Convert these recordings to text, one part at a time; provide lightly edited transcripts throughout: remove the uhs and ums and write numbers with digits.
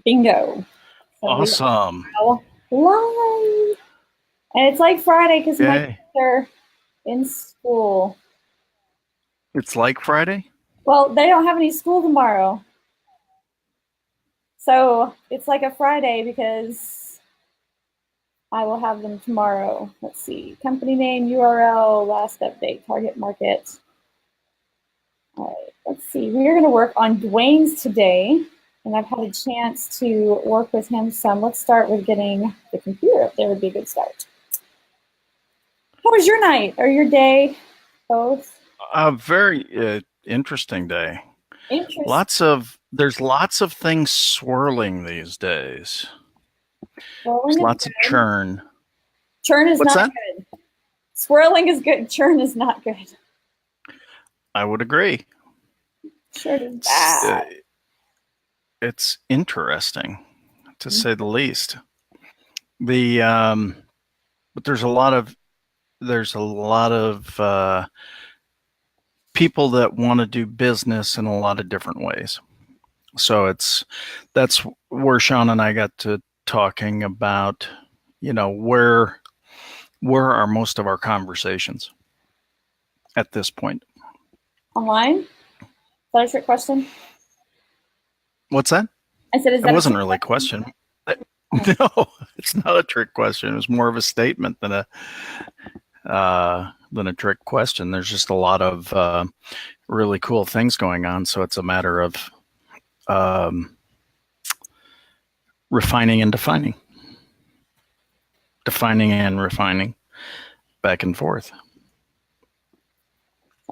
Bingo. So we Awesome. are live. And it's like Friday because my kids Yay. are in school. It's like Friday? Well, they don't have any school tomorrow. So it's like a Friday because I will have them tomorrow. Let's see. Company name, URL, last update, target market. All right, let's see. We're going to work on Dwayne's today, and I've had a chance to work with him some. Let's start with getting the computer up there would be a good start. How was your night or your day? Both? A very interesting day. Interesting. There's lots of things swirling these days. There's Swirling is lots of good. churn. Churn is What's not that? good. Swirling is good. Churn is not good. I would agree. Churn is It's, bad. it's interesting, to Mhm. say the least. The but there's a lot of people that want to do business in a lot of different ways. So that's where Sean and I got to talking about, where are most of our conversations at this point. Online? Is that a trick question? What's that? I said, is It that a wasn't trick really a question? question. Oh, No, it's not a trick question. It was more of a statement than a trick question. There's just a lot of really cool things going on, so it's a matter of um, refining and defining and refining, back and forth.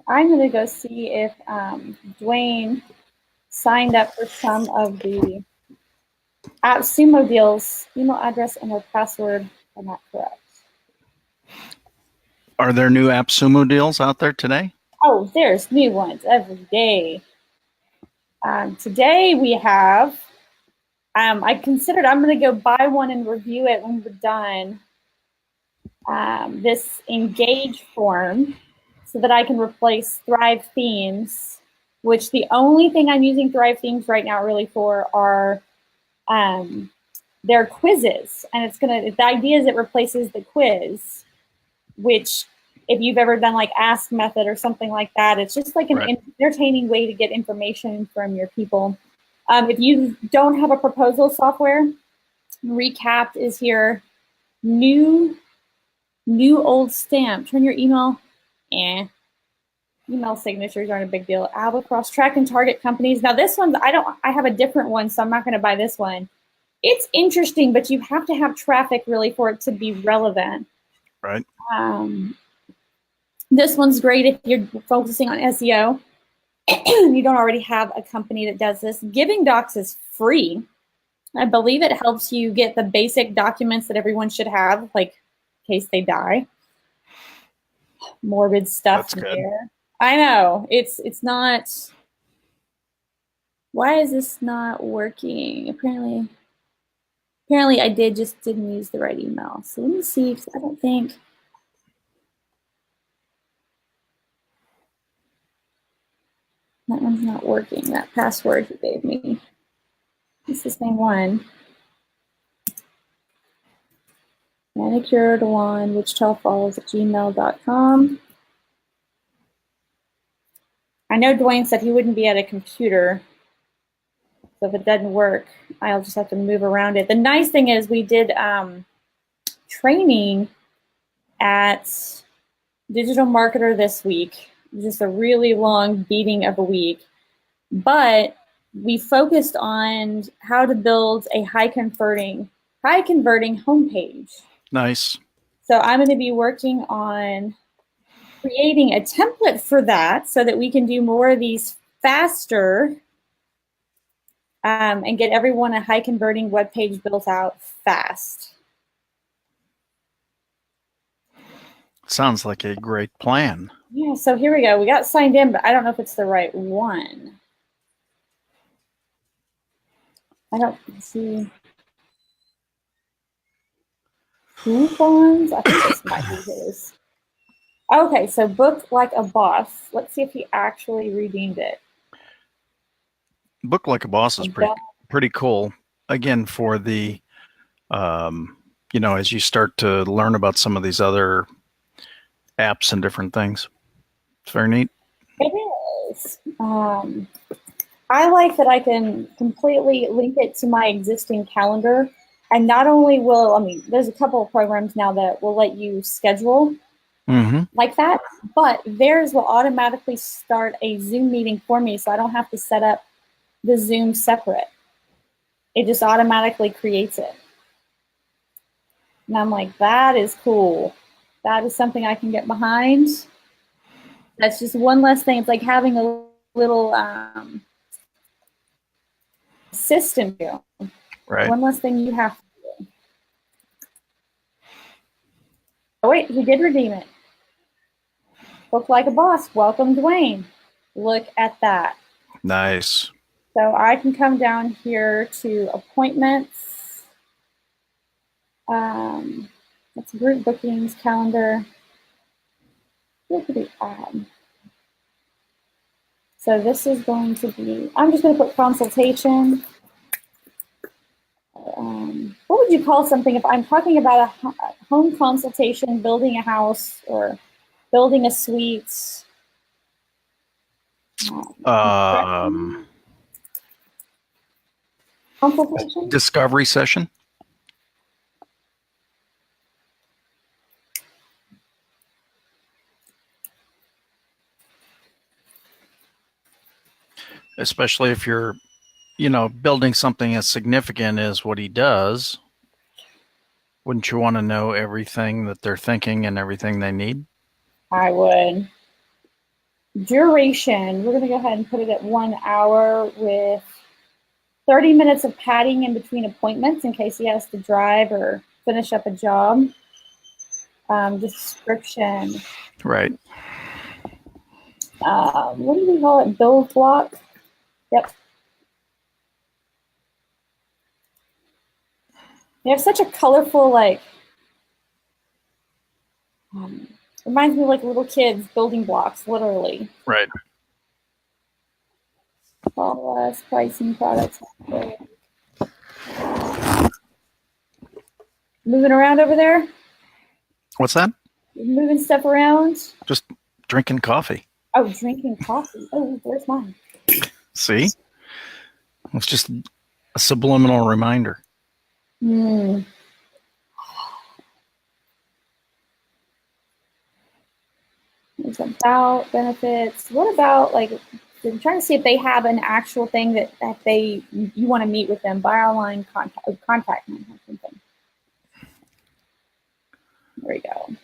I'm going to go see if Dwayne signed up for some of the AppSumo deals. Email address and their password are not correct. Are there new AppSumo deals out there today? Oh, there's new ones every day. Today we have, I considered I'm going to go buy one and review it when we're done. This engage form so that I can replace Thrive themes, which the only thing I'm using Thrive themes right now really for are their quizzes. And the idea is it replaces the quiz, which if you've ever done like Ask Method or something like that, it's just like an Right. entertaining way to get information from your people. If you don't have a proposal software, Recapped is here. New old stamp. Turn your email. Email signatures aren't a big deal. Albatross track and target companies. Now this one, I have a different one, so I'm not going to buy this one. It's interesting, but you have to have traffic really for it to be relevant. Right. This one's great if you're focusing on SEO and you don't already have a company that does this. Giving Docs is free. I believe it helps you get the basic documents that everyone should have, like in case they die. Morbid stuff That's good. there. I know. It's not. Why is this not working? Apparently I didn't use the right email. So let me see, because I don't think that one's not working. That password he gave me. It's the same one. Manicured one, wichitafollows@gmail.com. I know Dwayne said he wouldn't be at a computer, so if it doesn't work, I'll just have to move around it. The nice thing is we did training at Digital Marketer this week. Just a really long beating of a week. But we focused on how to build a high converting homepage. Nice. So I'm going to be working on creating a template for that so that we can do more of these faster and get everyone a high converting web page built out fast. Sounds like a great plan. Yeah, so here we go. We got signed in, but I don't know if it's the right one. I don't see coupons. I think this might be his. Okay, so Book Like a Boss. Let's see if he actually redeemed it. Book Like a Boss is pretty cool. again, for the, as you start to learn about some of these other apps and different things. It's very neat. It is. I like that I can completely link it to my existing calendar. And not only there's a couple of programs now that will let you schedule like that, but theirs will automatically start a Zoom meeting for me, so I don't have to set up the Zoom separate. It just automatically creates it. And I'm like, that is cool. That is something I can get behind. That's just one less thing. It's like having a little system here. Right. One less thing you have to do. Oh, wait, he did redeem it. Book Like a Boss. Welcome, Dwayne. Look at that. Nice. So I can come down here to appointments. That's group bookings, calendar. What could we add? So this is going to be, I'm just going to put consultation. What would you call something if I'm talking about a home consultation, building a house, or building a suite? Consultation? Discovery session. Especially if you're, building something as significant as what he does. Wouldn't you want to know everything that they're thinking and everything they need? I would. Duration, we're going to go ahead and put it at 1 hour with 30 minutes of padding in between appointments in case he has to drive or finish up a job. Description. Right. What do we call it? Build block? Yep. They have such a colorful, reminds me of like little kids building blocks, literally. Right. Call us, pricing, products. Moving around over there? What's that? Moving stuff around? Just drinking coffee. Oh, drinking coffee. Oh, where's mine? See? It's just a subliminal reminder. There's about benefits. What about, I'm trying to see if they have an actual thing that you want to meet with them, buy online contact me or something. There we go.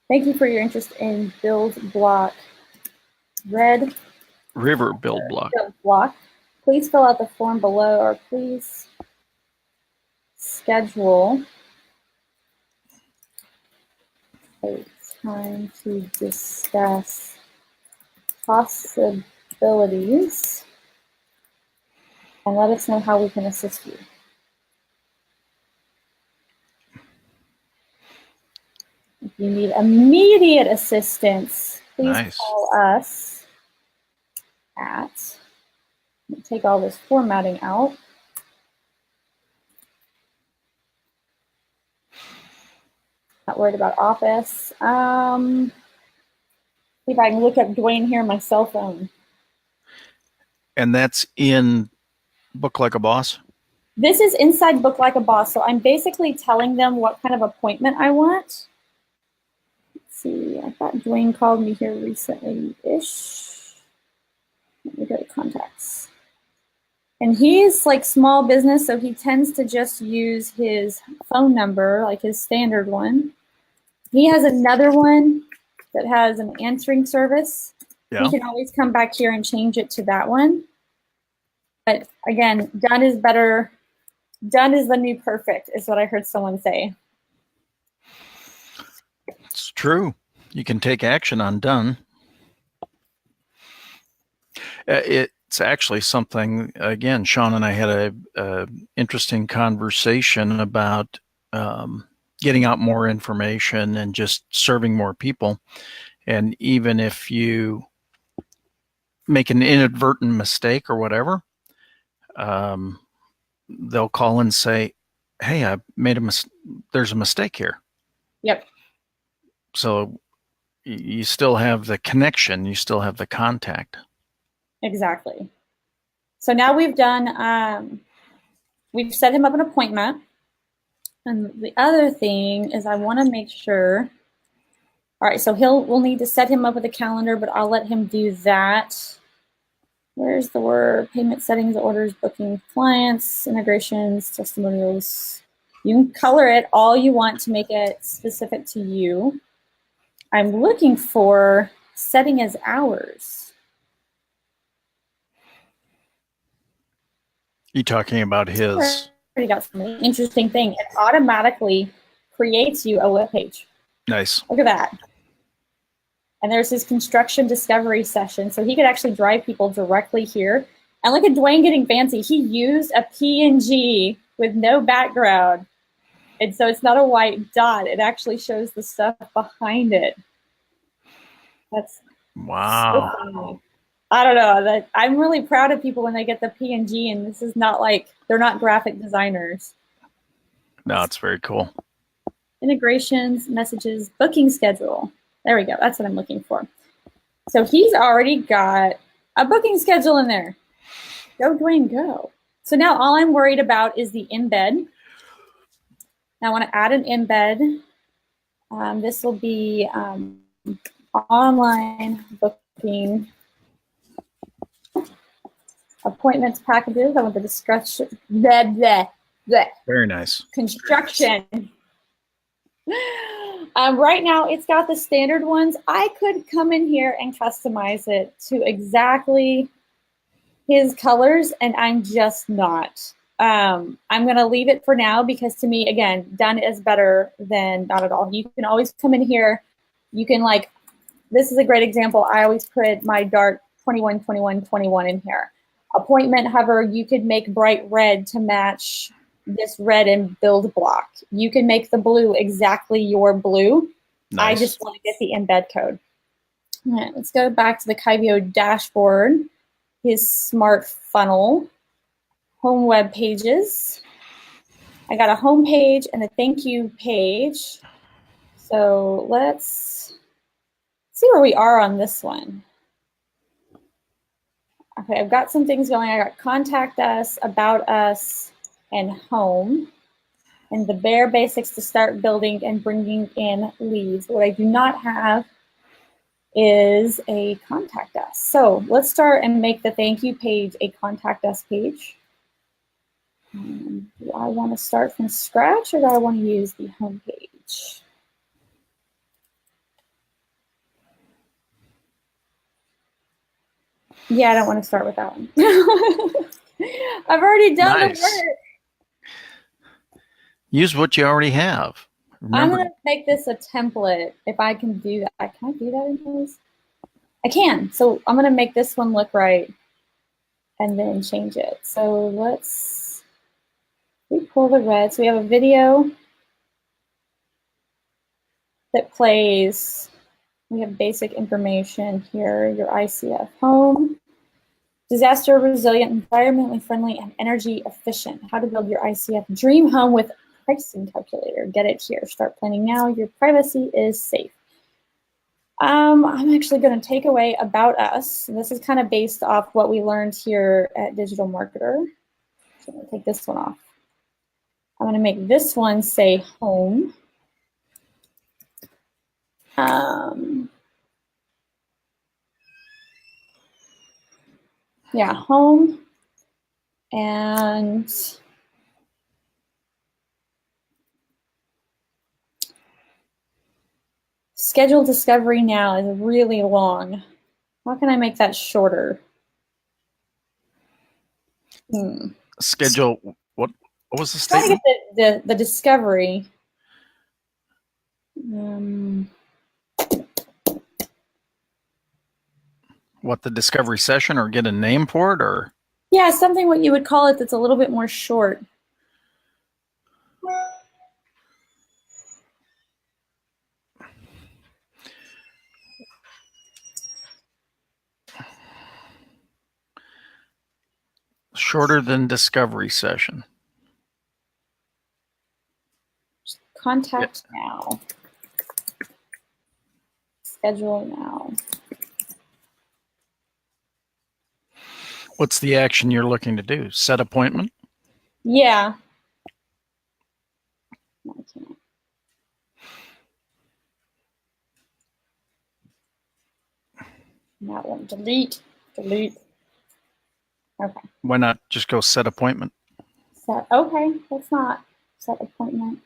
Thank you for your interest in Build Block. Red River Build Block. Build Block. Please fill out the form below, or please schedule a time to discuss possibilities and let us know how we can assist you. If you need immediate assistance, please call us at, take all this formatting out. Not worried about Office. See if I can look up Dwayne here on my cell phone. And that's in Book Like a Boss? This is inside Book Like a Boss. So I'm basically telling them what kind of appointment I want. Let's see, I thought Dwayne called me here recently-ish. Let me go to contacts. And he's like small business, so he tends to just use his phone number, like his standard one. He has another one that has an answering service. Yeah. He can always come back here and change it to that one. But again, done is better. Done is the new perfect, is what I heard someone say. It's true. You can take action on done. It's actually something, again, Sean and I had a interesting conversation about getting out more information and just serving more people. And even if you make an inadvertent mistake or whatever, they'll call and say, "Hey, I made there's a mistake here." Yep. So you still have the connection, you still have the contact. Exactly. So now we've done, we've set him up an appointment. And the other thing is I want to make sure, all right, so we'll need to set him up with a calendar, but I'll let him do that. Where's the word? Payment settings, orders, booking, clients, integrations, testimonials. You can color it all you want to make it specific to you. I'm looking for setting as hours. You talking about his? Already got something interesting thing. It automatically creates you a web page. Nice. Look at that. And there's his construction discovery session. So he could actually drive people directly here. And look at Dwayne getting fancy. He used a PNG with no background. And so it's not a white dot. It actually shows the stuff behind it. That's wow. So funny. I don't know. I'm really proud of people when they get the PNG, and this is not like, they're not graphic designers. No, it's very cool. Integrations, messages, booking schedule. There we go. That's what I'm looking for. So he's already got a booking schedule in there. Go, Dwayne, go. So now all I'm worried about is the embed. Now I want to add an embed. This will be online booking appointments packages. I want the discussion. Very nice. Construction. Right now, it's got the standard ones. I could come in here and customize it to exactly his colors, and I'm just not. I'm going to leave it for now because to me, again, done is better than not at all. You can always come in here. You can this is a great example. I always put my dark 21, 21, 21 in here. Appointment hover, you could make bright red to match this red and build block. You can make the blue exactly your blue. Nice. I just want to get the embed code. All right, let's go back to the Kyvio dashboard, his smart funnel, home web pages. I got a home page and a thank you page. So let's see where we are on this one. Okay, I've got some things going. I got contact us, about us, and home. And the bare basics to start building and bringing in leads. What I do not have is a contact us. So let's start and make the thank you page a contact us page. Do I want to start from scratch or do I want to use the home page? Yeah, I don't want to start with that one. I've already done the work. Use what you already have. Remember, I'm going to make this a template if I can do that. Can I do that in Pose? I can. So I'm going to make this one look right and then change it. So let's pull the red. So we have a video that plays. We have basic information here, your ICF home. Disaster resilient, environmentally friendly, and energy efficient. How to build your ICF dream home with pricing calculator. Get it here. Start planning now. Your privacy is safe. I'm actually going to take away about us. And this is kind of based off what we learned here at Digital Marketer. So I'm going to take this one off. I'm going to make this one say home. Yeah, home. And schedule discovery now is really long. How can I make that shorter? Schedule, what was the statement? Trying to get the discovery. What, the discovery session, or get a name for it, or? Yeah, something what you would call it that's a little bit more short. Shorter than discovery session. Contact now. Schedule now. What's the action you're looking to do? Set appointment? Yeah. No, I can't. That one. Delete. Delete. Okay. Why not just go set appointment? Okay, that's not set appointment.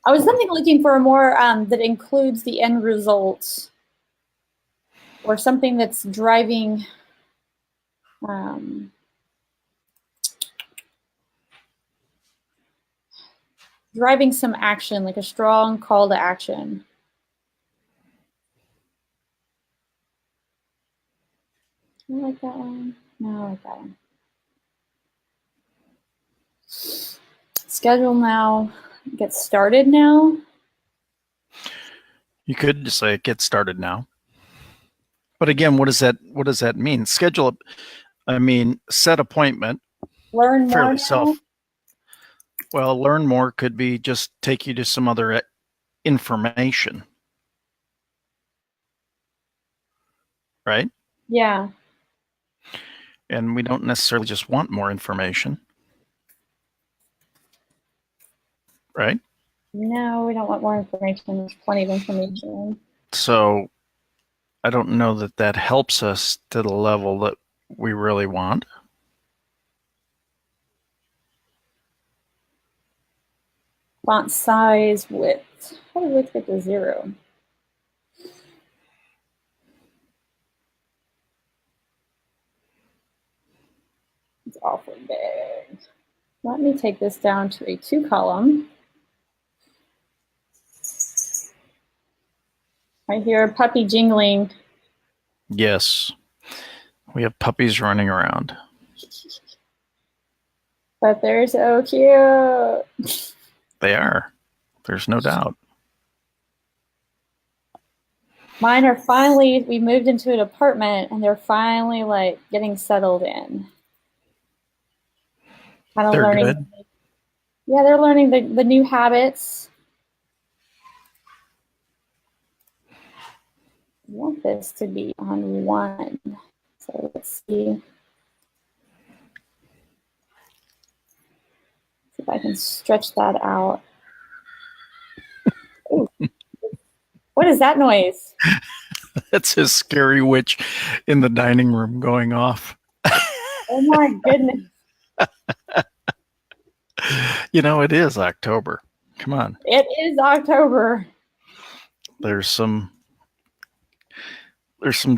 I was looking for a more that includes the end result, or something that's driving driving some action, like a strong call to action. I like that one. No, I like that one. Schedule now. Get started now. You could just say get started now. But again, what does that mean? Schedule, I mean, set appointment. Learn more Fairly now. Well, learn more could be just take you to some other information. Right? Yeah. And we don't necessarily just want more information. Right? No, we don't want more information. There's plenty of information. So I don't know that that helps us to the level that we really want. Font size, width. How do width get to 0? It's awfully big. Let me take this down to a 2-column. I hear a puppy jingling. Yes. We have puppies running around. But they're so cute. They are. There's no doubt. Mine are finally, we moved into an apartment and they're finally like getting settled in. Kind of They're learning. good. Yeah, they're learning the new habits. I want this to be on 1. So let's see. See if I can stretch that out. Ooh. What is that noise? That's his scary witch in the dining room going off. Oh my goodness. You know, it is October. Come on. It is October. There's some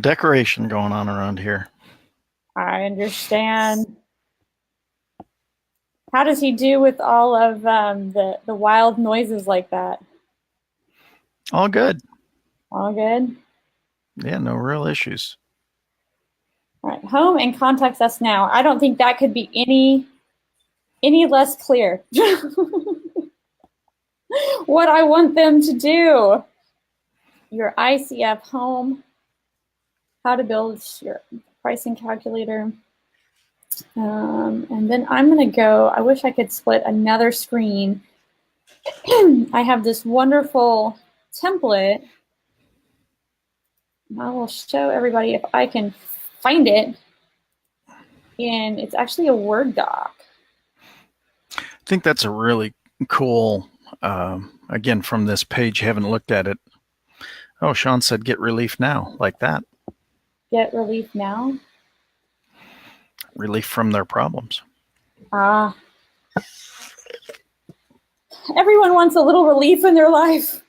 decoration going on around here. I understand. How does he do with all of the wild noises like that? All good. All good? Yeah, no real issues. All right, home and contact us now. I don't think that could be any less clear. What I want them to do. Your ICF home, how to build your pricing calculator. And then I'm going to go, I wish I could split another screen. I have this wonderful template. I will show everybody if I can find it. And it's actually a Word doc. I think that's a really cool, again, from this page, you haven't looked at it. Oh, Sean said get relief now, like that. Get relief now? Relief from their problems. Ah. Everyone wants a little relief in their life.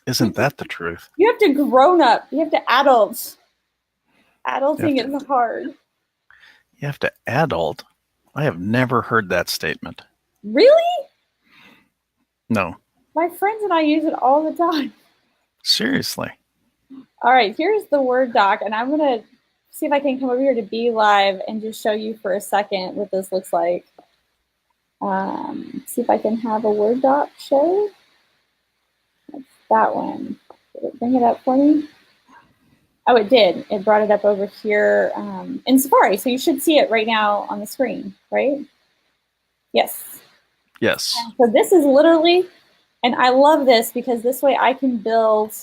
Isn't that the truth? You have to grown up. You have to adult. Adulting is hard. You have to adult. I have never heard that statement. Really? No. My friends and I use it all the time. Seriously. All right, here's the Word doc, and I'm going to see if I can come over here to Be Live and just show you for a second what this looks like. See if I can have a Word doc show. That's that one. Did it bring it up for me? Oh, it did. It brought it up over here in Safari. So you should see it right now on the screen, right? Yes. Yes. So this is literally, and I love this because this way I can build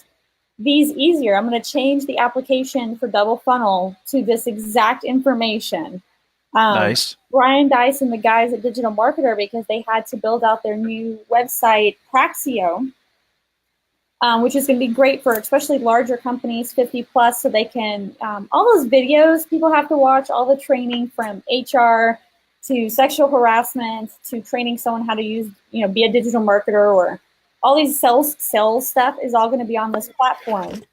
these easier. I'm going to change the application for Double Funnel to this exact information. Nice. Brian Dice and the guys at Digital Marketer, because they had to build out their new website, Praxio, which is going to be great for especially larger companies, 50 plus, so they can, all those videos people have to watch, all the training from HR to sexual harassment to training someone how to use, be a digital marketer, or all these sales stuff is all going to be on this platform.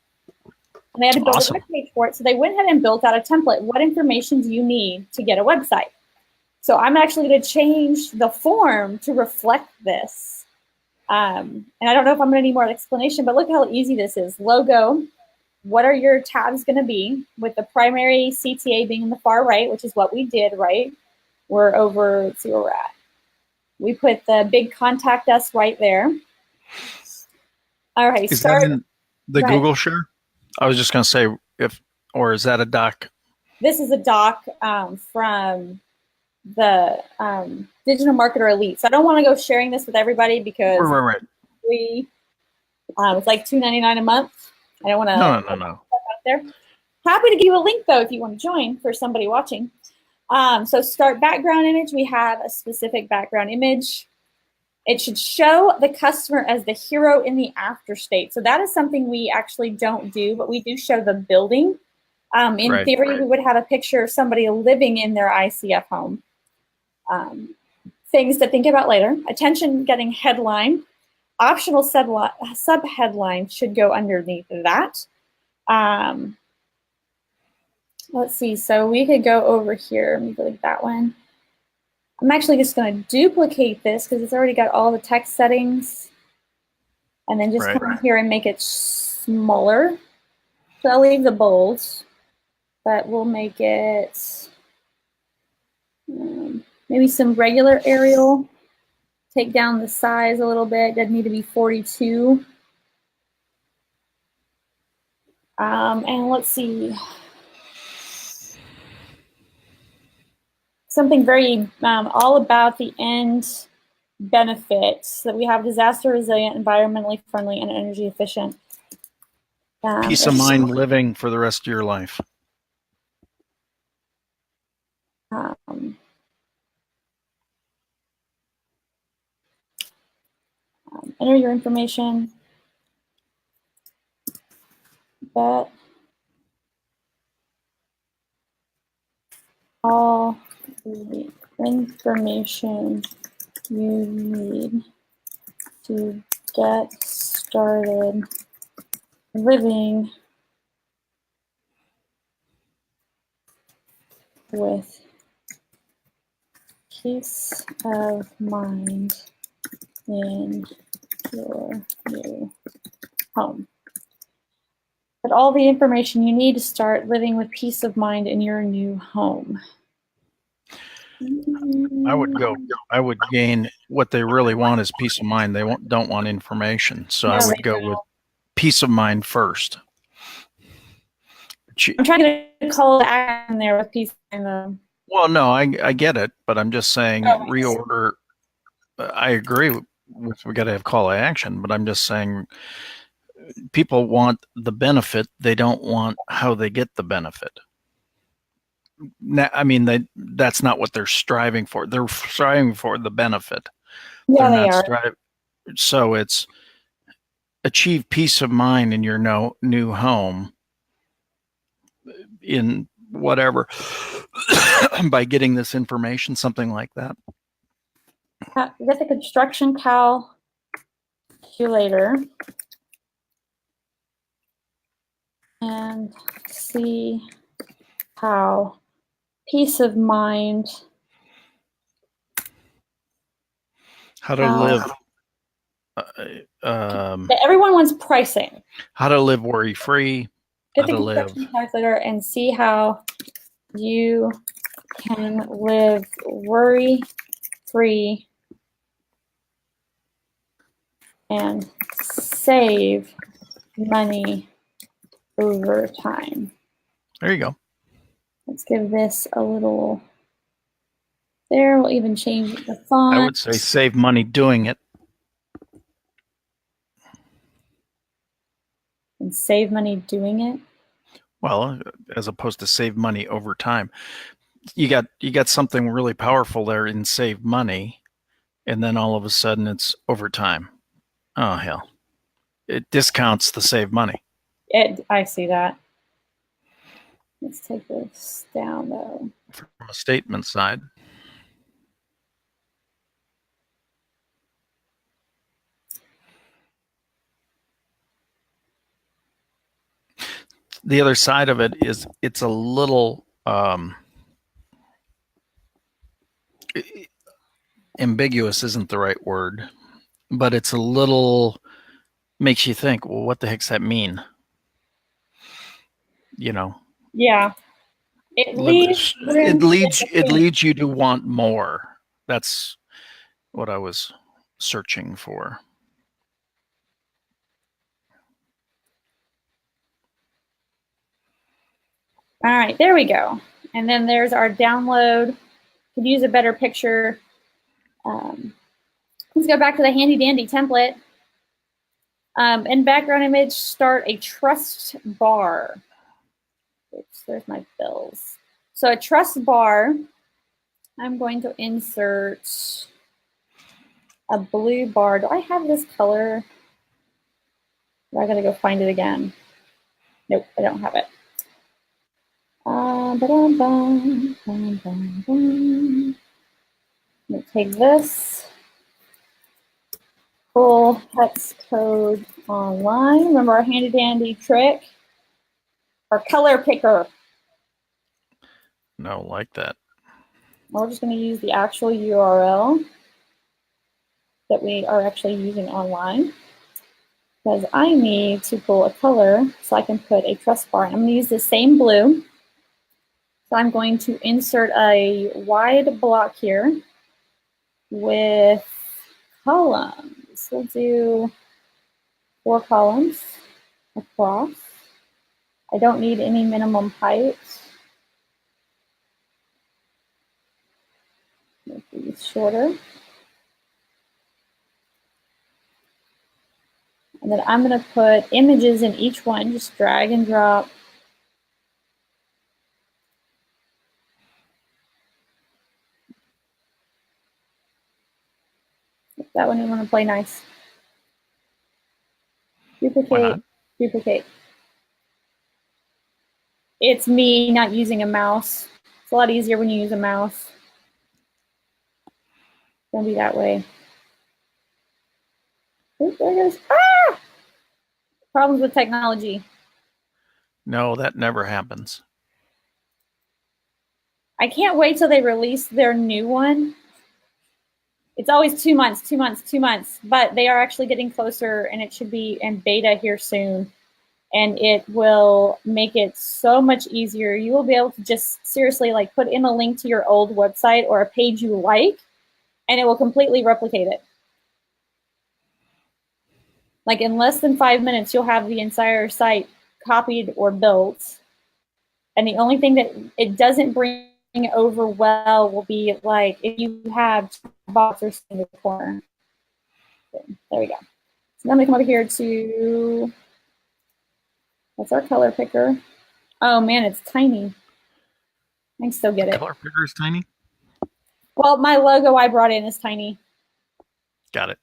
And they had to build a web page for it. So they went ahead and built out a template. What information do you need to get a website? So I'm actually going to change the form to reflect this. And I don't know if I'm going to need more explanation, but look how easy this is. Logo, what are your tabs going to be, with the primary CTA being in the far right, which is what we did, right? We're over, let's see where we're at. We put the big contact us right there. All right. Is that in the Google share? I was just going to say, or is that a doc? This is a doc from the Digital Marketer Elite. So I don't want to go sharing this with everybody because it's like $2.99 a month. I don't want to no. out there. Happy to give you a link though if you want to join for somebody watching. So start background image. We have a specific background image. It should show the customer as the hero in the after state. So that is something we actually don't do, but we do show the building. In theory, we would have a picture of somebody living in their ICF home. Things to think about later. Attention getting headline. Optional sub-headline should go underneath that. Let's see. So we could go over here. Let me delete that one. I'm actually just going to duplicate this because it's already got all the text settings. And then just come here and make it smaller. So I'll leave the bold, but we'll make it maybe some regular Arial. Take down the size a little bit. Doesn't need to be 42. And let's see. Something very all about the end benefits, that we have disaster resilient, environmentally friendly, and energy efficient. Peace of mind living for the rest of your life. Enter your information. But all the information you need to get started living with peace of mind in your new home. But all the information you need to start living with peace of mind in your new home. I would gain what they really want is peace of mind. They don't want information. So I would go with peace of mind first. I'm trying to call it action there with peace of mind. Well, no, I get it, but I'm just saying reorder. I agree with we got to have call to action, but I'm just saying people want the benefit. They don't want how they get the benefit. I mean, that's not what they're striving for. They're striving for the benefit. Yeah, they are. So it's achieve peace of mind in your new home in whatever by getting this information, something like that. Get the construction calculator and see how peace of mind, how to live. Everyone wants pricing. How to live worry-free. Get the construction calculator and see how you can live worry-free and save money over time. There you go. Let's give this a little there. We'll even change the font. I would say save money doing it. And save money doing it. Well, as opposed to save money over time. You got something really powerful there in save money, and then all of a sudden it's over time. Oh hell. It discounts the save money. I see that. Let's take this down though. From a statement side. The other side of it is it's a little ambiguous isn't the right word, but it's a little makes you think, well, what the heck's that mean? You know? Yeah. It leads you to want more. That's what I was searching for. All right, there we go. And then there's our download. Could use a better picture. Let's go back to the handy dandy template. In background image, start a trust bar. Oops, there's my bills. So a trust bar, I'm going to insert a blue bar. Do I have this color? Or I gotta go find it again. Nope, I don't have it. I'm gonna take this, pull hex code online. Remember our handy dandy trick? Our color picker. No, like that. We're just going to use the actual URL that we are actually using online because I need to pull a color so I can put a trust bar. I'm going to use the same blue. So I'm going to insert a wide block here with columns. We'll do 4 columns across. I don't need any minimum height. Make these shorter. And then I'm going to put images in each one, just drag and drop. That one I want to play nice. Duplicate, duplicate. It's me not using a mouse. It's a lot easier when you use a mouse. It's gonna be that way. Oops, there it goes. Ah! Problems with technology. No, that never happens. I can't wait till they release their new one. It's always 2 months, 2 months, 2 months, but they are actually getting closer and it should be in beta here soon. And it will make it so much easier. You will be able to just seriously like put in a link to your old website or a page you like, and it will completely replicate it. Like in less than 5 minutes, you'll have the entire site copied or built. And the only thing that it doesn't bring over well will be like if you have boxers in the corner. There we go. So now I'm gonna come over here to, that's our color picker. Oh man, it's tiny. I can still get it. Color picker is tiny? Well, my logo I brought in is tiny. Got it.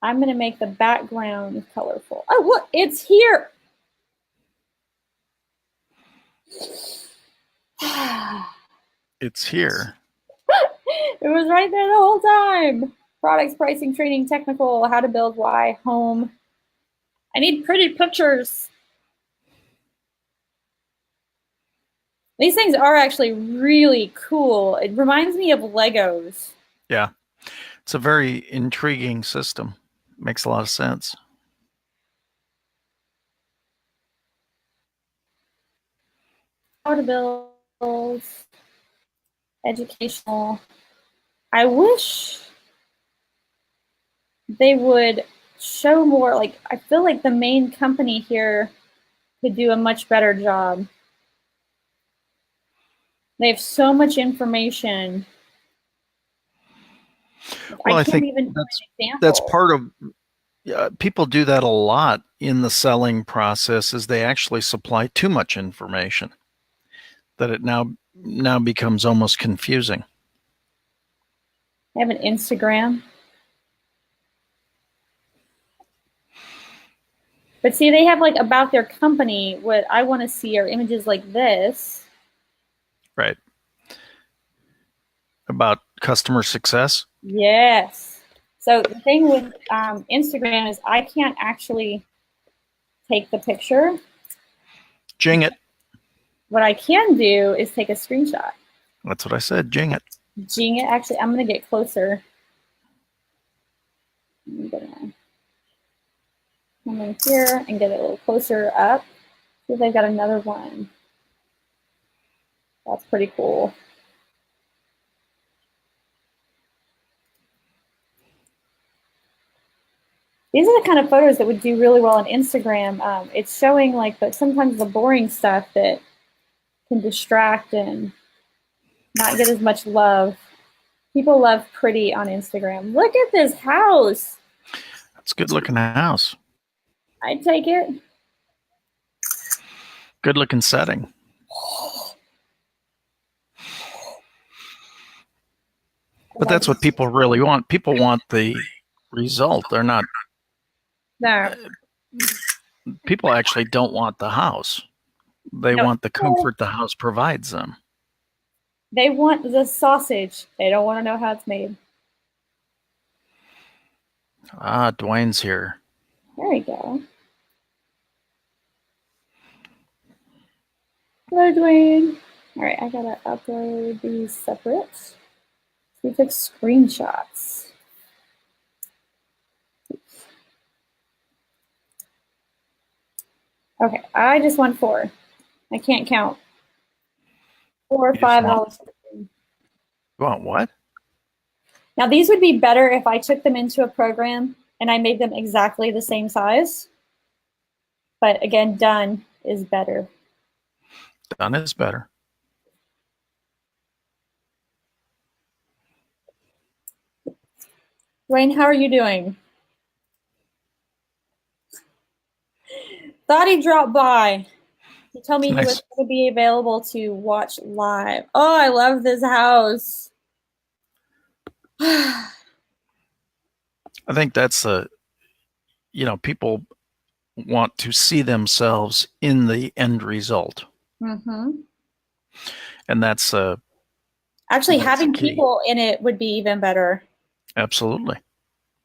I'm gonna make the background colorful. Oh look, it's here. It's here. It was right there the whole time. Products, pricing, training, technical, how to build, why, home. I need pretty pictures. These things are actually really cool. It reminds me of Legos. Yeah. It's a very intriguing system. Makes a lot of sense. How to build, educational. I wish they would show more, like, I feel like the main company here could do a much better job. They have so much information. Well, I I can't think even find that's examples. part of people do that a lot in the selling process is they actually supply too much information that it now becomes almost confusing. They have an Instagram. But see, they have like about their company. What I want to see are images like this. Right. About customer success. Yes. So the thing with Instagram is I can't actually take the picture. Jing it. What I can do is take a screenshot. That's what I said. Jing it. Jing it. Actually, I'm going to get closer. I'm going to come in here and get it a little closer up. See if they've got another one. That's pretty cool. These are the kind of photos that would do really well on Instagram. It's showing like, but sometimes the boring stuff that can distract and not get as much love. People love pretty on Instagram. Look at this house. That's a good looking house. I'd take it. Good looking setting. But that's what people really want. People want the result. They're not. No. People actually don't want the house. They want the comfort the house provides them. They want the sausage. They don't want to know how it's made. Ah, Dwayne's here. There we go. Hello, Dwayne. All right, I gotta upload these separate. We took screenshots. Okay, I just want 4. I can't count. 4 or 5. You want what? Now these would be better if I took them into a program and I made them exactly the same size. But again, done is better. Done is better. Dwayne, how are you doing? Thought he dropped by. He told me he was going to be available to watch live. Oh, I love this house. I think that's people want to see themselves in the end result. Mm-hmm. And that's actually having people in it would be even better. Absolutely.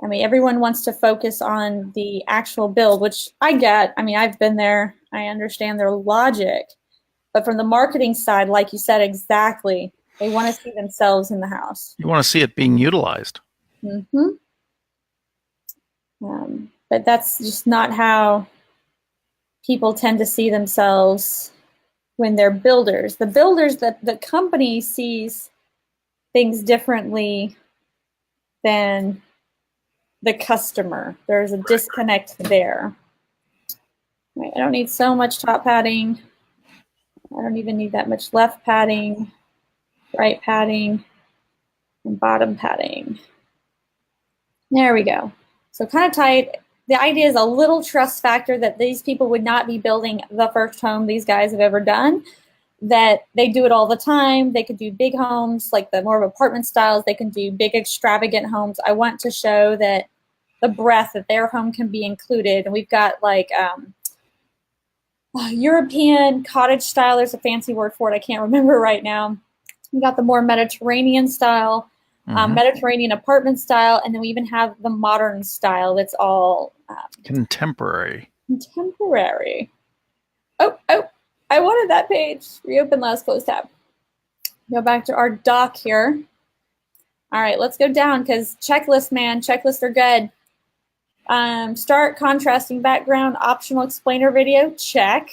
I mean, everyone wants to focus on the actual build, which I get. I mean, I've been there. I understand their logic. But from the marketing side, like you said, exactly, they want to see themselves in the house. You want to see it being utilized. Mm-hmm. But that's just not how people tend to see themselves when they're builders. The builders, the company sees things differently than the customer. There's a disconnect there. Right, I don't need so much top padding. I don't even need that much left padding, right padding, and bottom padding. There we go. So kind of tight. The idea is a little trust factor that these people would not be building the first home these guys have ever done, that they do it all the time. They could do big homes, like the more of apartment styles. They can do big extravagant homes. I want to show that the breadth that their home can be included. And we've got like European cottage style. There's a fancy word for it. I can't remember right now. We got the more Mediterranean style, Mediterranean apartment style, and then we even have the modern style that's all contemporary. Contemporary. Oh, I wanted that page. Reopen last close tab. Go back to our doc here. All right, let's go down because checklist, man. Checklists are good. Start contrasting background, optional explainer video, check.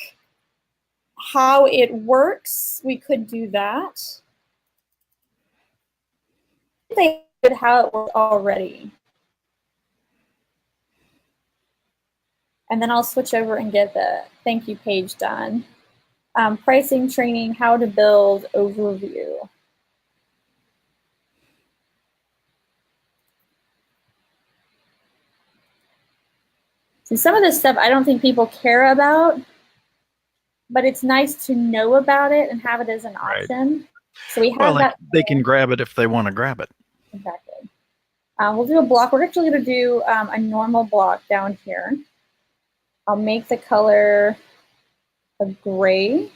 How it works, we could do that. They did how it worked already. And then I'll switch over and get the thank you page done. Pricing, training, how to build, overview. So some of this stuff I don't think people care about, but it's nice to know about it and have it as an option. Right. So we have that. They can grab it if they want to grab it. Exactly. We'll do a block. We're actually going to do a normal block down here. I'll make the color a gray.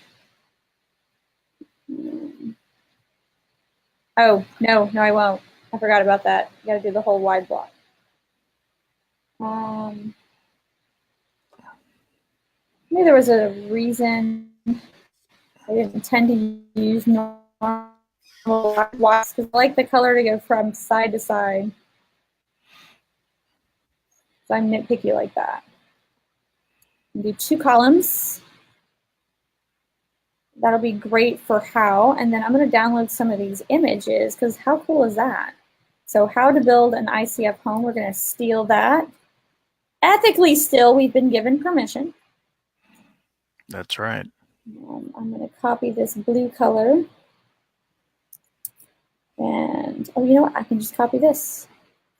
Oh, no, I won't. I forgot about that. You got to do the whole wide block. Maybe there was a reason I didn't tend to use normal blocks because I like the color to go from side to side. So I'm nitpicky like that. Do 2 columns. That'll be great for how. And then I'm going to download some of these images because how cool is that? So how to build an ICF home. We're going to steal that. Ethically still, we've been given permission. That's right. I'm going to copy this blue color. And, oh, you know what? I can just copy this.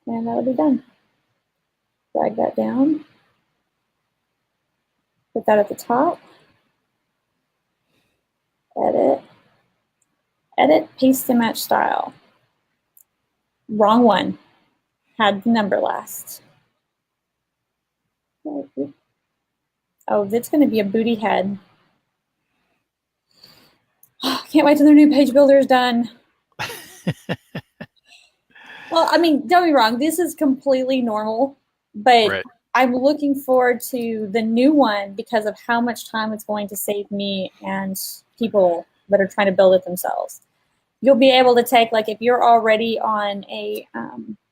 And that'll be done. Drag that down. Put that at the top. Edit. Edit, paste to match style. Wrong one. Had the number last. Oh, that's going to be a booty head. Can't wait till their new page builder is done. Well, I mean, don't be wrong. This is completely normal, but right. I'm looking forward to the new one because of how much time it's going to save me and people that are trying to build it themselves. You'll be able to take, like, if you're already on a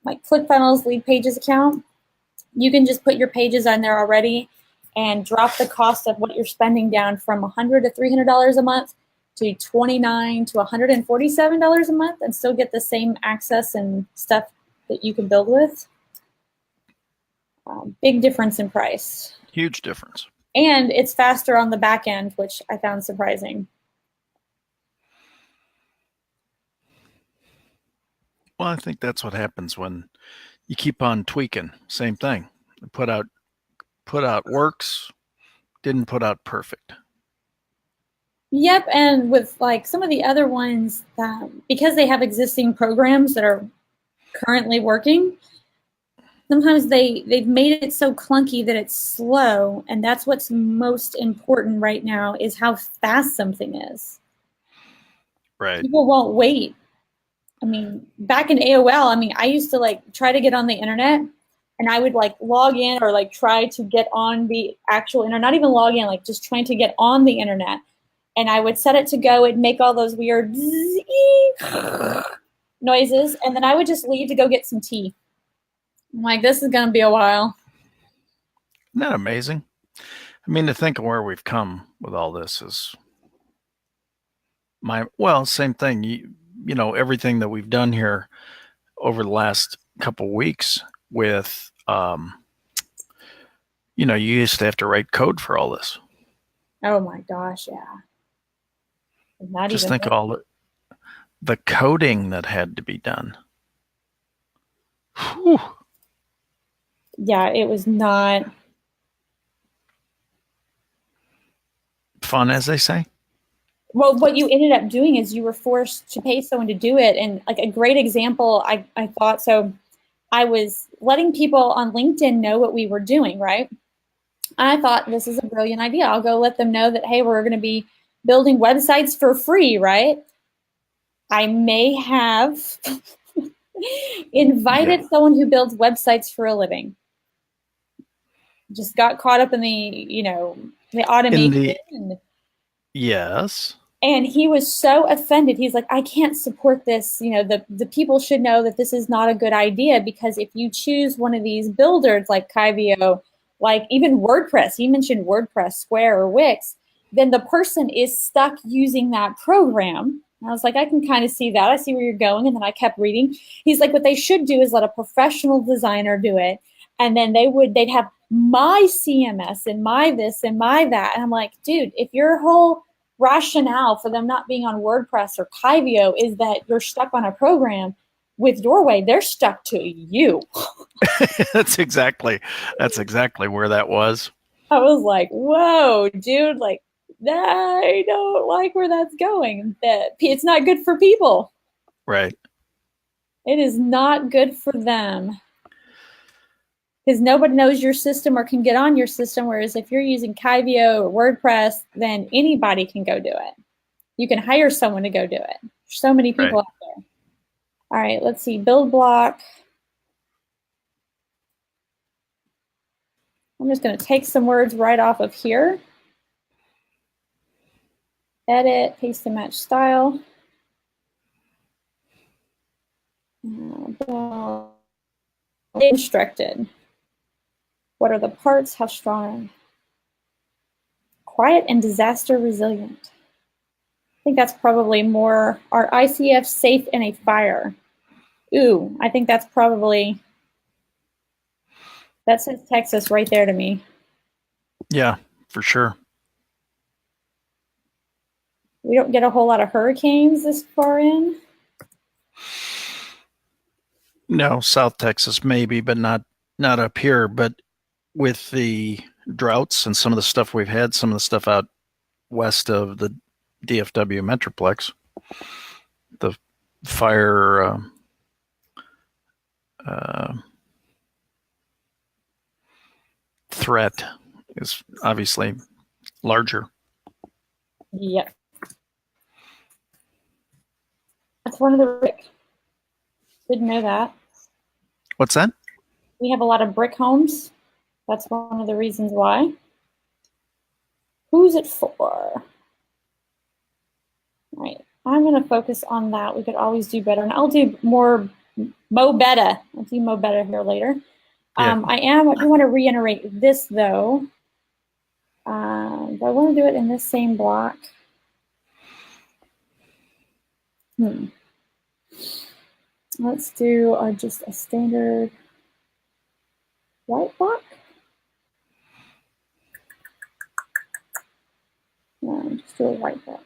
like ClickFunnels Lead Pages account, you can just put your pages on there already and drop the cost of what you're spending down from $100 to $300 a month to $29 to $147 a month and still get the same access and stuff that you can build with. Big difference in price. Huge difference. And it's faster on the back end, which I found surprising. Well, I think that's what happens when you keep on tweaking. Same thing. Put out works, didn't put out perfect. Yep, and with like some of the other ones, because they have existing programs that are currently working, sometimes they've made it so clunky that it's slow, and that's what's most important right now is how fast something is. Right. People won't wait. I mean, back in AOL, I mean, I used to like try to get on the internet and I would like log in or like try to get on the actual internet, not even log in, like just trying to get on the internet. And I would set it to go and make all those weird noises. And then I would just leave to go get some tea. I'm like, this is going to be a while. Isn't that amazing? I mean, to think of where we've come with all this is same thing. You know, everything that we've done here over the last couple of weeks with, you know, you used to have to write code for all this. Oh my gosh, yeah. Just think of all the coding that had to be done. Whew. Yeah, it was not fun, as they say. Well, what you ended up doing is you were forced to pay someone to do it. And like a great example, I thought, so I was letting people on LinkedIn know what we were doing, right? I thought this is a brilliant idea. I'll go let them know that, hey, we're going to be building websites for free, right? I may have invited someone who builds websites for a living. Just got caught up in the, you know, the automation. Yes. And he was so offended. He's like, I can't support this. You know, the people should know that this is not a good idea because if you choose one of these builders like Kyvio, like even WordPress, he mentioned WordPress, Square, or Wix, then the person is stuck using that program. And I was like, I can kind of see that. I see where you're going. And then I kept reading. He's like, what they should do is let a professional designer do it. And then they'd have my CMS and my this and my that. And I'm like, dude, if your whole rationale for them not being on WordPress or Kyvio is that you're stuck on a program, with Your Way, they're stuck to you. That's exactly where that was. I was like, whoa, dude, like, I don't like where that's going. That it's not good for people. Right. It is not good for them. Because nobody knows your system or can get on your system. Whereas if you're using Kyvio or WordPress, then anybody can go do it. You can hire someone to go do it. There's so many people out there. All right, let's see. Build block. I'm just going to take some words right off of here. Edit, paste and match style. Instructed. What are the parts? How strong? Quiet and disaster resilient. I think that's probably more, are ICF safe in a fire? Ooh, I think that's probably, that says Texas right there to me. Yeah, for sure. We don't get a whole lot of hurricanes this far in. No, South Texas maybe, but not up here. But with the droughts and some of the stuff we've had, some of the stuff out west of the DFW Metroplex, the fire threat is obviously larger. Yep. That's one of the, didn't know that. What's that? We have a lot of brick homes. That's one of the reasons why. Who's it for? All right, I'm going to focus on that. We could always do better. And I'll do more Mo Better. I'll do Mo Better here later. Yeah. I do want to reiterate this, though. But I want to do it in this same block. Let's do just a standard white block. No, just do a white block.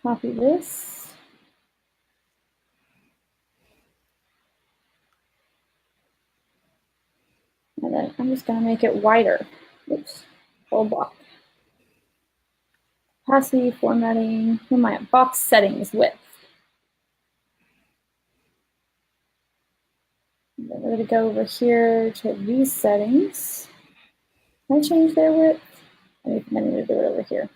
Copy this. And then I'm just going to make it wider. Oops, full block. Opacity, formatting, who am I at? Box settings, width. And then we're going to go over here to these settings. Can I change their width? I need to do it over here.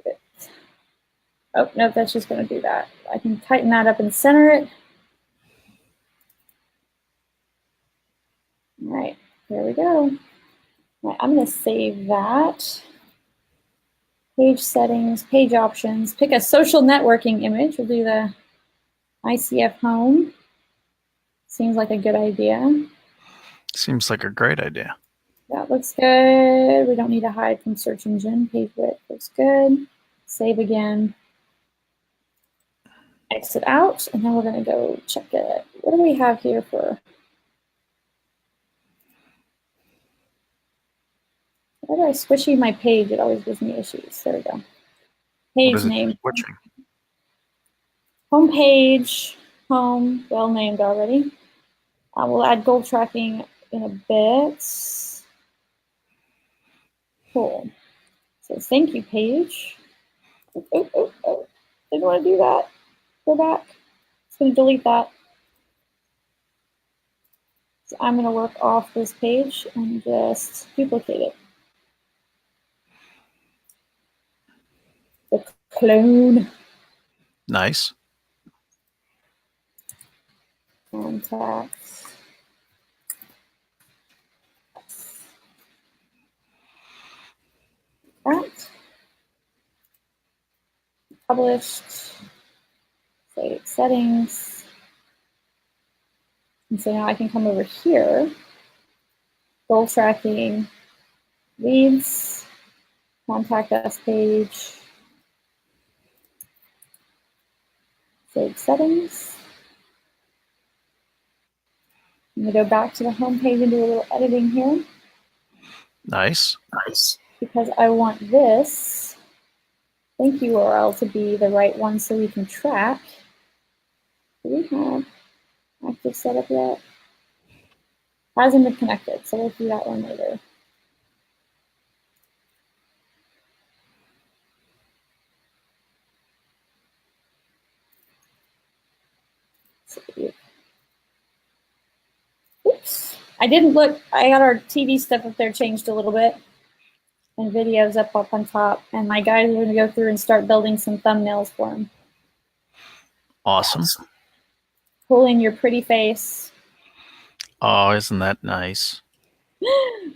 Width. Oh, no, that's just going to do that. I can tighten that up and center it. All right, there we go. All right, I'm going to save that. Page settings, page options, pick a social networking image. We'll do the ICF home. Seems like a good idea. Seems like a great idea. That looks good. We don't need to hide from search engine. Page width looks good. Save again. Exit out, and then we're going to go check it. What do we have here for? Why do I squishy my page? It always gives me issues. There we go. Page name. Home page. Home. Well named already. We'll add goal tracking in a bit. Cool. So thank you page. Oh. Didn't want to do that. Go back. It's going to delete that. So I'm going to work off this page and just duplicate it. The clone. Nice. Contacts. That. Published. Save settings. And so now I can come over here. Goal tracking. Leads. Contact us page. Save settings. I'm going to go back to the home page and do a little editing here. Nice. Because I want this link URL to be the right one so we can track. Do we have active setup yet? Hasn't been connected, so we'll do that one later. Oops, I didn't look. I got our TV stuff up there changed a little bit, and videos up on top. And my guys are going to go through and start building some thumbnails for them. Awesome. Pull in your pretty face. Oh, isn't that nice?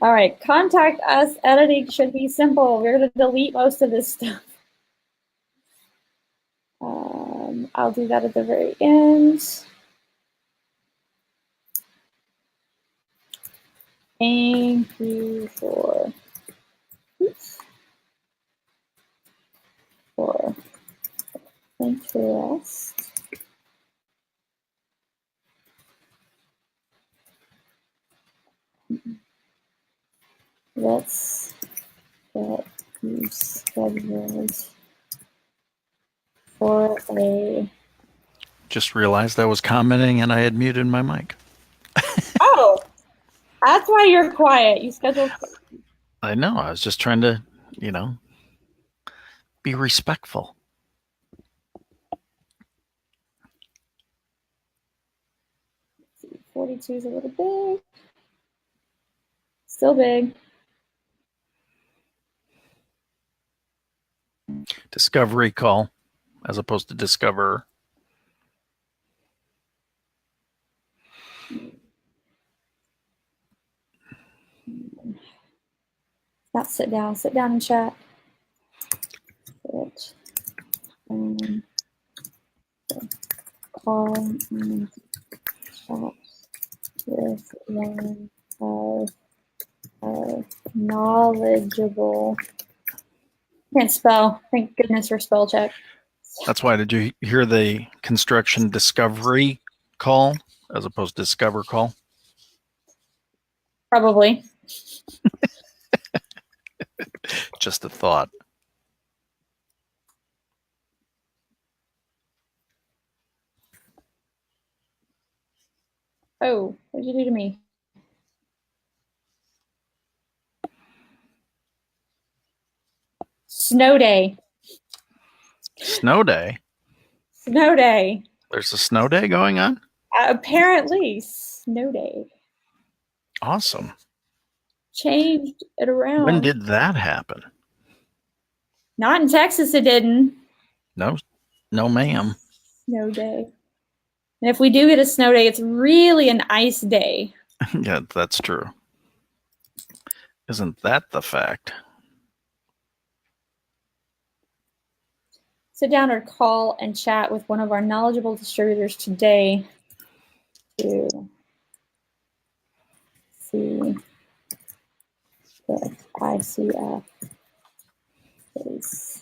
All right, contact us. Editing should be simple. We're going to delete most of this stuff. I'll do that at the very end. Thank you for interest. Let's get you scheduled for a. Just realized I was commenting and I had muted my mic. Oh, that's why you're quiet. You scheduled. I know. I was just trying to, be respectful. 42 is a little big. Still big. Discovery call as opposed to discover. Not sit down. Sit down and chat. Call and chat with one of our knowledgeable. Can't spell. Thank goodness for spell check. That's why. Did you hear the construction discovery call as opposed to discover call? Probably. Just a thought. Oh, what did you do to me? Snow day. Snow day? Snow day. There's a snow day going on? Apparently, snow day. Awesome. Changed it around. When did that happen? Not in Texas, it didn't. No, ma'am. Snow day. And if we do get a snow day, it's really an ice day. Yeah, that's true. Isn't that the fact? Sit down or call and chat with one of our knowledgeable distributors today to see if ICF is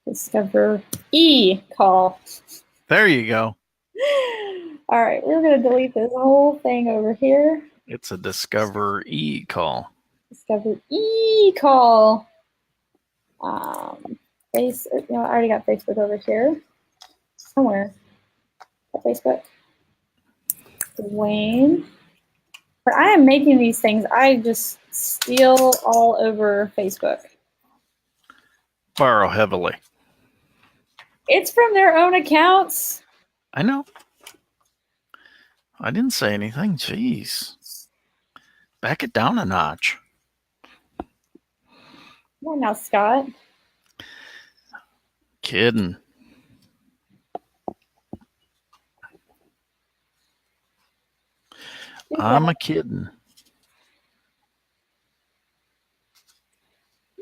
Discover call. There you go. All right, we're going to delete this whole thing over here. It's a Discover call. Discover call. I already got Facebook over here somewhere. Facebook. Dwayne. But I am making these things. I just steal all over Facebook. Borrow heavily. It's from their own accounts. I know. I didn't say anything. Jeez. Back it down a notch. Come on now, Scott. Kidding. I'm a kidding.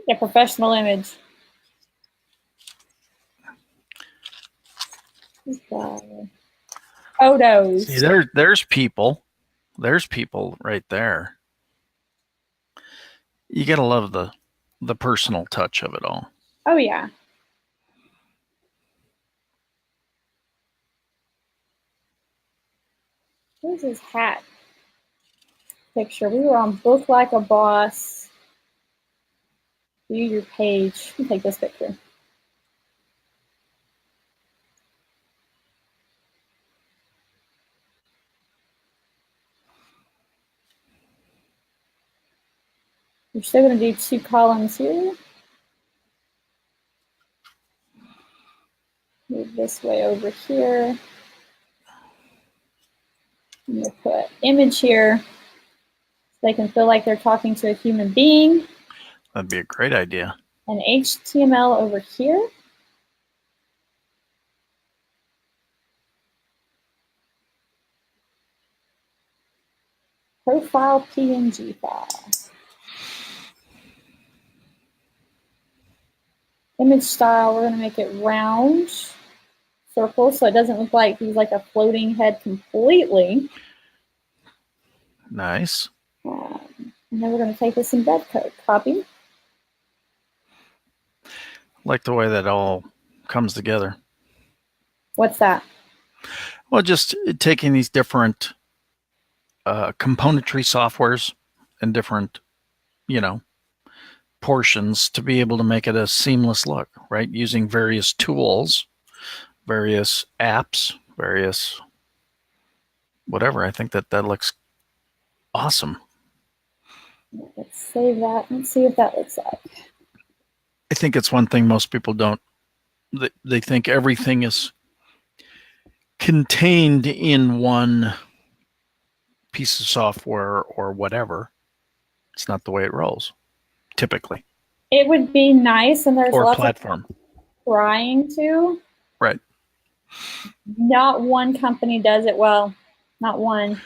Yeah, professional image. Photos. See, there's people. There's people right there. You gotta love the personal touch of it all. Oh yeah. Where's his hat picture? We were on Book Like a Boss. View your page. Let me take this picture. We're still going to do 2 columns here. Move this way over here. I'm going to put image here so they can feel like they're talking to a human being. That'd be a great idea. And HTML over here. Profile PNG file. Image style, we're going to make it round, circle, so it doesn't look like he's like a floating head completely. Nice. And then we're going to take this embed code, copy. Like the way that all comes together. What's that? Well, just taking these different componentry softwares and different, portions to be able to make it a seamless look, right? Using various tools, various apps, various whatever. I think that looks awesome. Let's save that. Let's see what that looks like. I think it's one thing most people don't. They think everything is contained in one piece of software or whatever. It's not the way it rolls, typically. It would be nice, and there's or lots platform. of trying to. Right. Not one company does it well. Not one.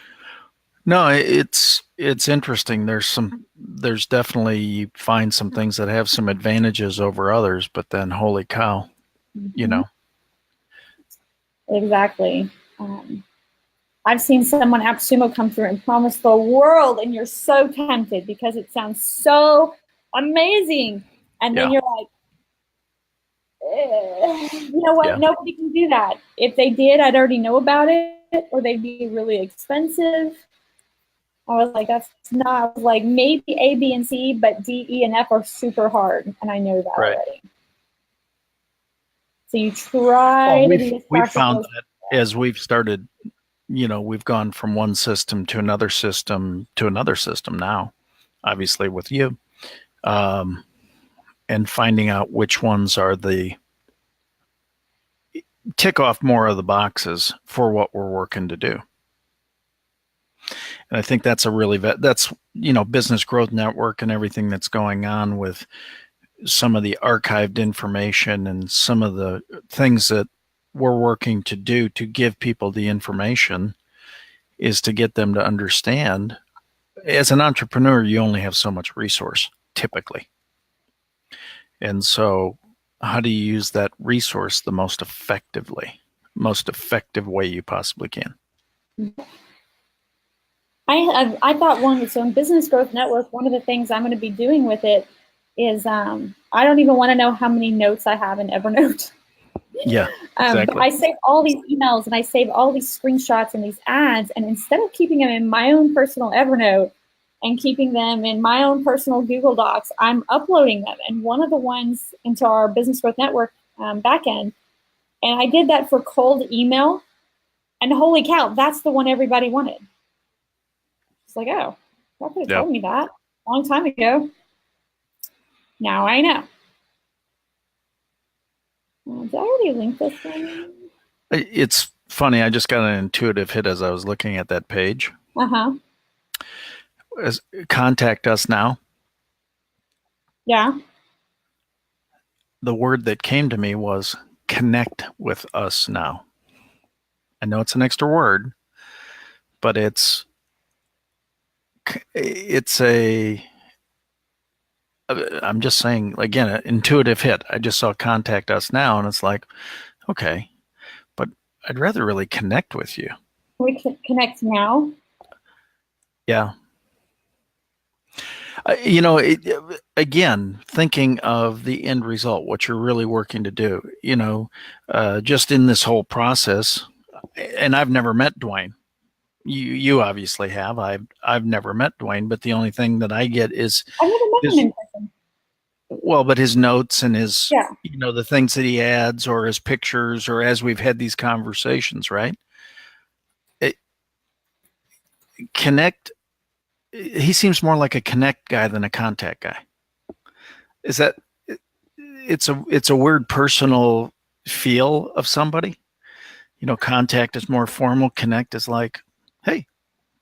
No, it's interesting. There's definitely, you find some things that have some advantages over others, but then holy cow, Exactly. I've seen someone AppSumo come through and promise the world, and you're so tempted because it sounds so amazing. And then you're like, you know what? Yeah. Nobody can do that. If they did, I'd already know about it, or they'd be really expensive. I was like, that's not, I was like, maybe A, B, and C, but D, E, and F are super hard, and I know that already. So you try to be as we've found practical that as we've started, we've gone from one system to another system now, obviously with you, and finding out which ones are the tick off more of the boxes for what we're working to do. And I think that's Business Growth Network and everything that's going on with some of the archived information and some of the things that we're working to do to give people the information is to get them to understand. As an entrepreneur, you only have so much resource, typically. And so how do you use that resource the most effective way you possibly can? I thought in Business Growth Network, one of the things I'm going to be doing with it is I don't even want to know how many notes I have in Evernote. Yeah, exactly. But I save all these emails and I save all these screenshots and these ads, and instead of keeping them in my own personal Evernote and keeping them in my own personal Google Docs, I'm uploading them. And one of the ones into our Business Growth Network backend, and I did that for cold email, and holy cow, that's the one everybody wanted. It's like, oh, y'all could have told me that a long time ago. Now I know. Did I already link this thing? It's funny. I just got an intuitive hit as I was looking at that page. Contact us now. Yeah. The word that came to me was connect with us now. I know it's an extra word, but it's a I'm just saying, again, an intuitive hit. I just saw contact us now, and it's like, okay, but I'd rather really connect with you. We can connect now. Yeah. Again, thinking of the end result, what you're really working to do, just in this whole process, and I've never met Dwayne. You obviously have. I've never met Dwayne, but the only thing that I get is I've never met him in person. Well, but his notes and his, Yeah. the things that he adds or his pictures or as we've had these conversations, right? It, connect, he seems more like a connect guy than a contact guy. Is that, it's a weird personal feel of somebody. Contact is more formal. Connect is like, hey,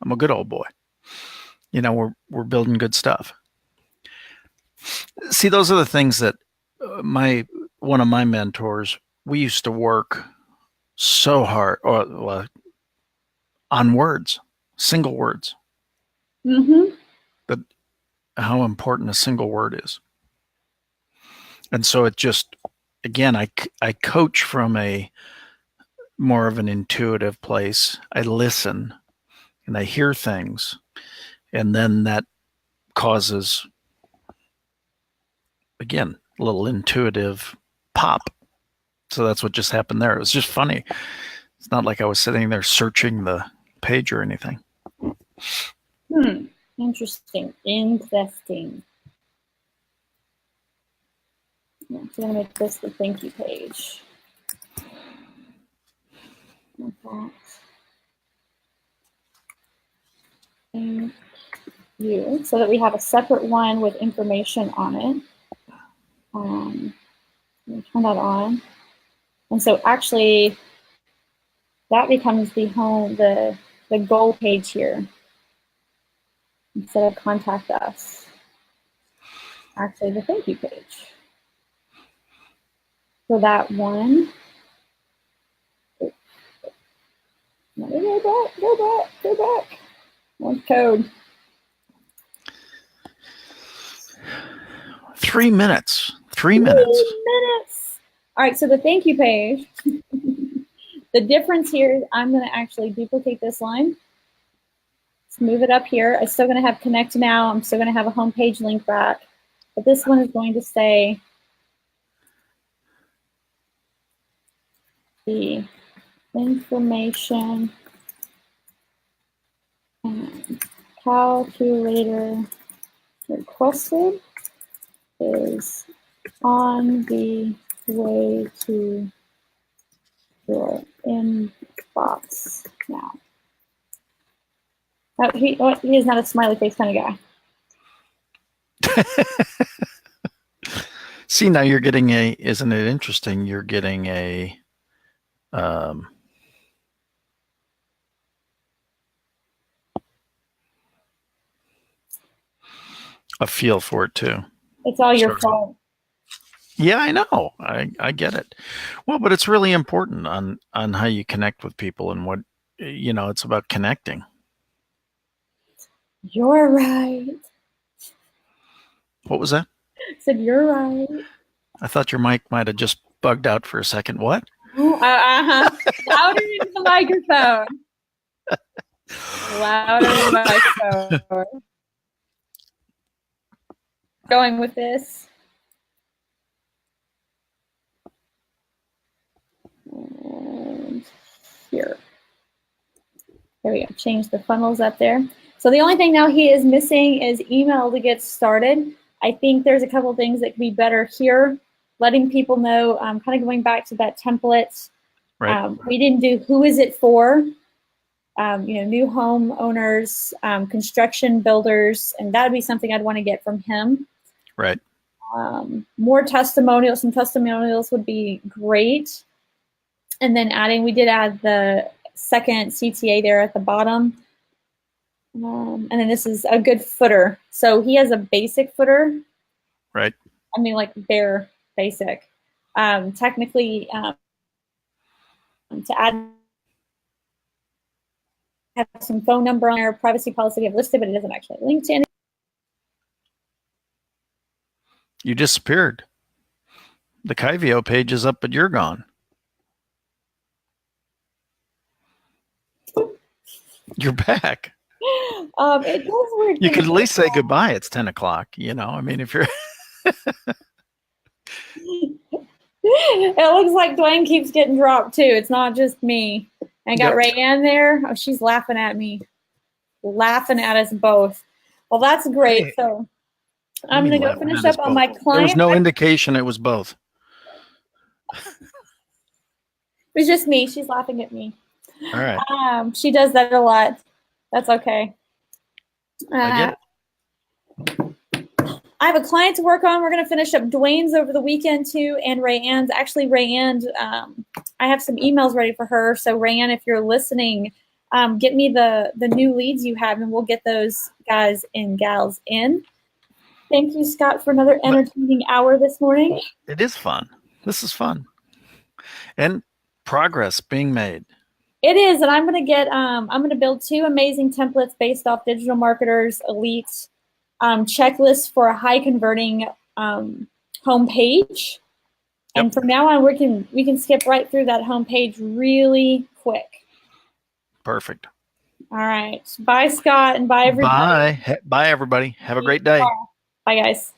I'm a good old boy. We're building good stuff. See, those are the things that one of my mentors, we used to work so hard on words, single words. Mm-hmm. But how important a single word is. And so it just, again, I coach from a more of an intuitive place. I listen and I hear things, and then that causes, again, a little intuitive pop. So that's what just happened there. It was just funny. It's not like I was sitting there searching the page or anything. Interesting. Interesting. Yeah, so I'm going to make this the thank you page. Like that. Thank you. So that we have a separate one with information on it. Let me turn that on. And so actually, that becomes the home, the goal page here. Instead of contact us. Actually, the thank you page. For that one. Go back. One code. 3 minutes. 3 minutes. 3 minutes. All right, so the thank you page. The difference here is I'm going to actually duplicate this line. Let's move it up here. I'm still going to have connect now. I'm still going to have a home page link back. But this one is going to say the information and calculator requested is on the way to your inbox now. Oh, he is not a smiley face kind of guy. See, now you're getting isn't it interesting? You're getting a feel for it too. It's all your fault. Yeah, I know. I get it. Well, but it's really important on how you connect with people and what, it's about connecting. You're right. What was that? I said, you're right. I thought your mic might have just bugged out for a second. What? Louder into the microphone. Louder into the microphone. Going with this. And here. There we go. Change the funnels up there. So the only thing now he is missing is email to get started. I think there's a couple things that could be better here. Letting people know, kind of going back to that template. Right. We didn't do who is it for? New home owners, construction builders, and that would be something I'd want to get from him. Right. More testimonials. Some testimonials would be great. And then we did add the second CTA there at the bottom. And then this is a good footer. So he has a basic footer. Right. I mean, like bare basic. Technically, to add have some phone number on there, privacy policy we have listed, but it doesn't actually link to any. You disappeared. The Kyvio page is up, but you're gone. You're back. It does weird. You could at least say goodbye. It's 10 o'clock. You know, I mean, if you're. It looks like Dwayne keeps getting dropped too. It's not just me. I got Rayanne there. Oh, she's laughing at me, laughing at us both. Well, that's great. Hey, so I'm going to go finish up on my client. There was no indication it was both. It was just me. She's laughing at me. All right. She does that a lot. That's okay. I get it. I have a client to work on. We're going to finish up Dwayne's over the weekend too, and Rayanne's. Actually, Rayanne, I have some emails ready for her. So Rayanne, if you're listening, get me the new leads you have, and we'll get those guys and gals in. Thank you, Scott, for another entertaining hour this morning. It is fun. This is fun. And progress being made. It is, and I'm going to build 2 amazing templates based off Digital Marketers Elite checklist for a high converting homepage. Yep. And from now on, we can skip right through that homepage really quick. Perfect. All right. Bye, Scott, and bye, everybody. Bye. Bye, everybody. Have a great day. Bye, guys.